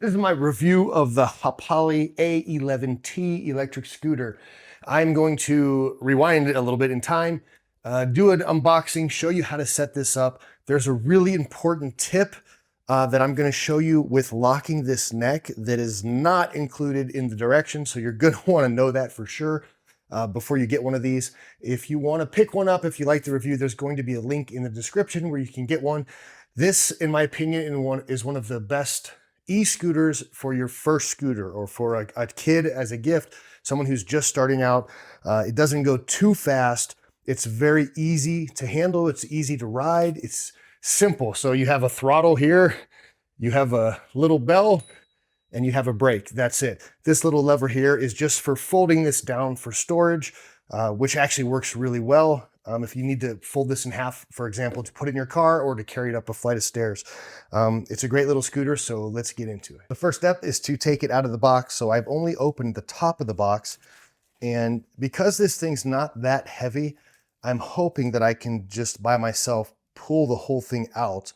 This is my review of the Hapali A11T electric scooter. I'm going to rewind it a little bit in time, do an unboxing, show you how to set this up. There's a really important tip that I'm going to show you with locking this neck that is not included in the directions, so you're going to want to know that for sure before you get one of these. If you want to pick one up, if you like the review, there's going to be a link in the description where you can get one. This, in my opinion, is one of the best e-scooters for your first scooter, or for a kid as a gift, someone who's just starting out. It doesn't go too fast. It's very easy to handle. It's easy to ride. It's simple. So you have a throttle here, you have a little bell, and you have a brake. That's it. This little lever here is just for folding this down for storage, which actually works really well. If you need to fold this in half, for example, to put it in your car or to carry it up a flight of stairs. It's a great little scooter, so let's get into it. The first step is to take it out of the box. So I've only opened the top of the box, and because this thing's not that heavy, I'm hoping that I can just by myself pull the whole thing out.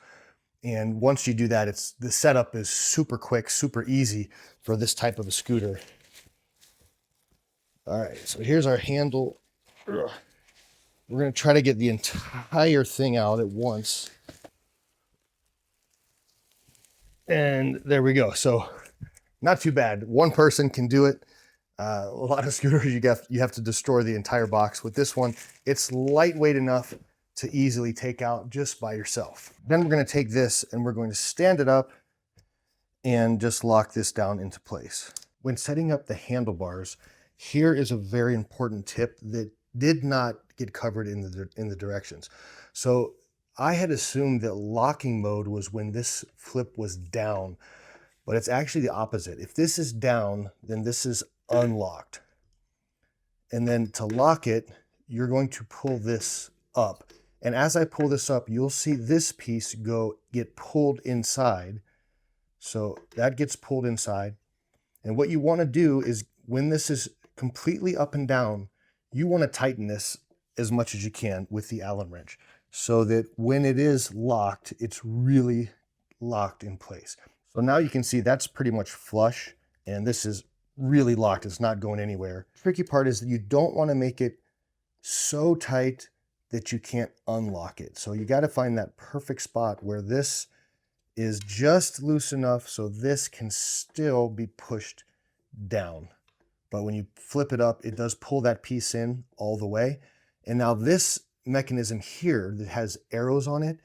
And once you do that, the setup is super quick, super easy for this type of a scooter. All right, so here's our handle. Ugh. We're going to try to get the entire thing out at once. And there we go. So not too bad. One person can do it. A lot of scooters, you have to destroy the entire box. With this one, it's lightweight enough to easily take out just by yourself. Then we're going to take this and we're going to stand it up and just lock this down into place. When setting up the handlebars, here is a very important tip that did not get covered in the directions. So I had assumed that locking mode was when this flip was down, but it's actually the opposite. If this is down, then this is unlocked. And then to lock it, you're going to pull this up. And as I pull this up, you'll see this piece get pulled inside. So that gets pulled inside. And what you want to do is, when this is completely up and down, you want to tighten this as much as you can with the Allen wrench, so that when it is locked, it's really locked in place. So now you can see that's pretty much flush, and this is really locked. It's not going anywhere. The tricky part is that you don't want to make it so tight that you can't unlock it. So you got to find that perfect spot where this is just loose enough so this can still be pushed down. But when you flip it up, it does pull that piece in all the way. And now this mechanism here that has arrows on it,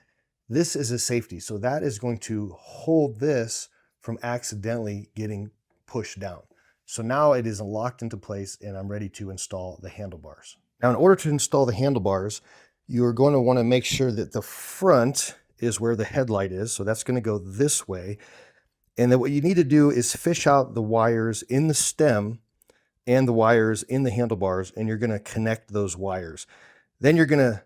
this is a safety. So that is going to hold this from accidentally getting pushed down. So now it is locked into place, and I'm ready to install the handlebars. Now, in order to install the handlebars, you're going to want to make sure that the front is where the headlight is. So that's going to go this way. And then what you need to do is fish out the wires in the stem and the wires in the handlebars, and you're going to connect those wires. Then you're going to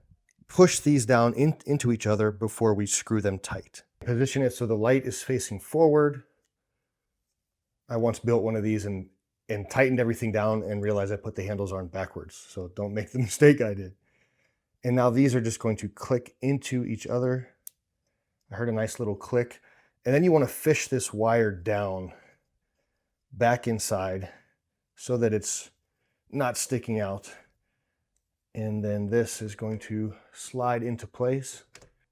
push these down into each other before we screw them tight. Position it so the light is facing forward. I once built one of these and tightened everything down and realized I put the handles on backwards. So don't make the mistake I did. And now these are just going to click into each other. I heard a nice little click. And then you want to fish this wire down back inside so that it's not sticking out. And then this is going to slide into place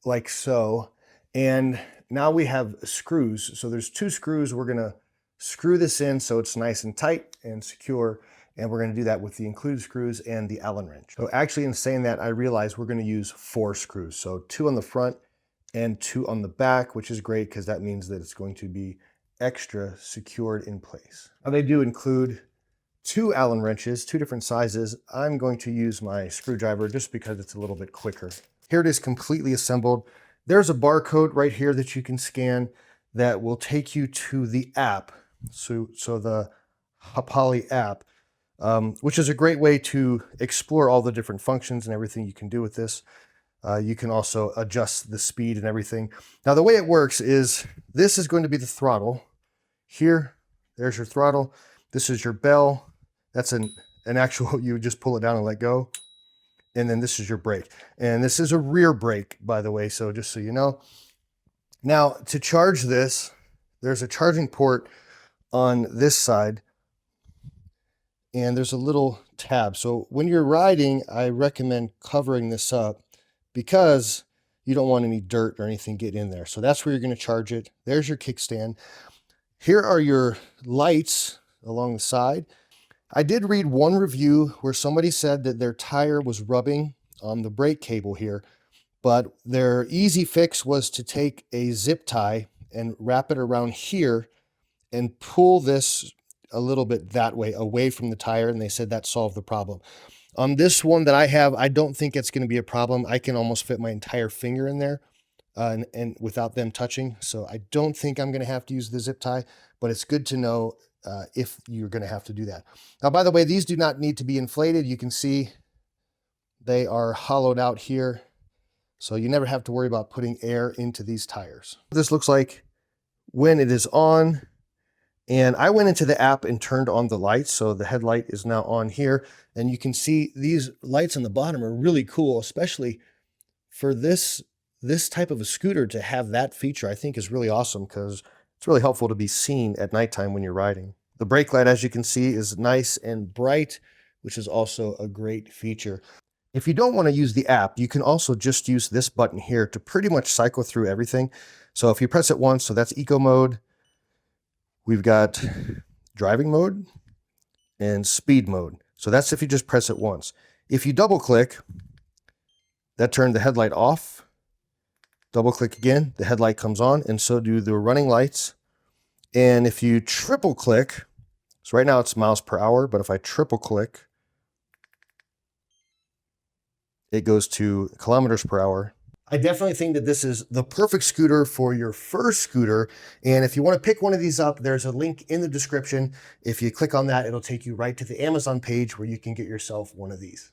like so. And now we have screws. So there's two screws. We're going to screw this in so it's nice and tight and secure. And we're going to do that with the included screws and the Allen wrench. So actually, in saying that, I realized we're going to use 4 screws. So 2 on the front and 2 on the back, which is great because that means that it's going to be extra secured in place. Now, they do include 2 Allen wrenches, 2 different sizes. I'm going to use my screwdriver just because it's a little bit quicker. Here it is, completely assembled. There's a barcode right here that you can scan that will take you to the app. So the Hapali app, which is a great way to explore all the different functions and everything you can do with this. You can also adjust the speed and everything. Now, the way it works is this is going to be the throttle. Here, there's your throttle. This is your bell. That's an actual, you just pull it down and let go. And then this is your brake. And this is a rear brake, by the way, so just so you know. Now, to charge this, there's a charging port on this side, and there's a little tab. So when you're riding, I recommend covering this up because you don't want any dirt or anything getting in there. So that's where you're going to charge it. There's your kickstand. Here are your lights along the side. I did read one review where somebody said that their tire was rubbing on the brake cable here, but their easy fix was to take a zip tie and wrap it around here and pull this a little bit that way away from the tire, and they said that solved the problem. On this one that I have, I don't think it's going to be a problem. I can almost fit my entire finger in there and without them touching, so I don't think I'm going to have to use the zip tie, but it's good to know if you're going to have to do that. Now, by the way, these do not need to be inflated. You can see they are hollowed out here, so you never have to worry about putting air into these tires. This looks like when it is on. And I went into the app and turned on the lights. So the headlight is now on here. And you can see these lights on the bottom are really cool, especially for this type of a scooter. To have that feature, I think, is really awesome because it's really helpful to be seen at nighttime when you're riding. The brake light, as you can see, is nice and bright, which is also a great feature. If you don't want to use the app, you can also just use this button here to pretty much cycle through everything. So if you press it once, so that's eco mode. We've got driving mode and speed mode. So that's if you just press it once. If you double click, that turned the headlight off. Double click again, the headlight comes on, and so do the running lights. And if you triple click, so right now it's miles per hour, but if I triple click, it goes to kilometers per hour. I definitely think that this is the perfect scooter for your first scooter. And if you want to pick one of these up, there's a link in the description. If you click on that, it'll take you right to the Amazon page where you can get yourself one of these.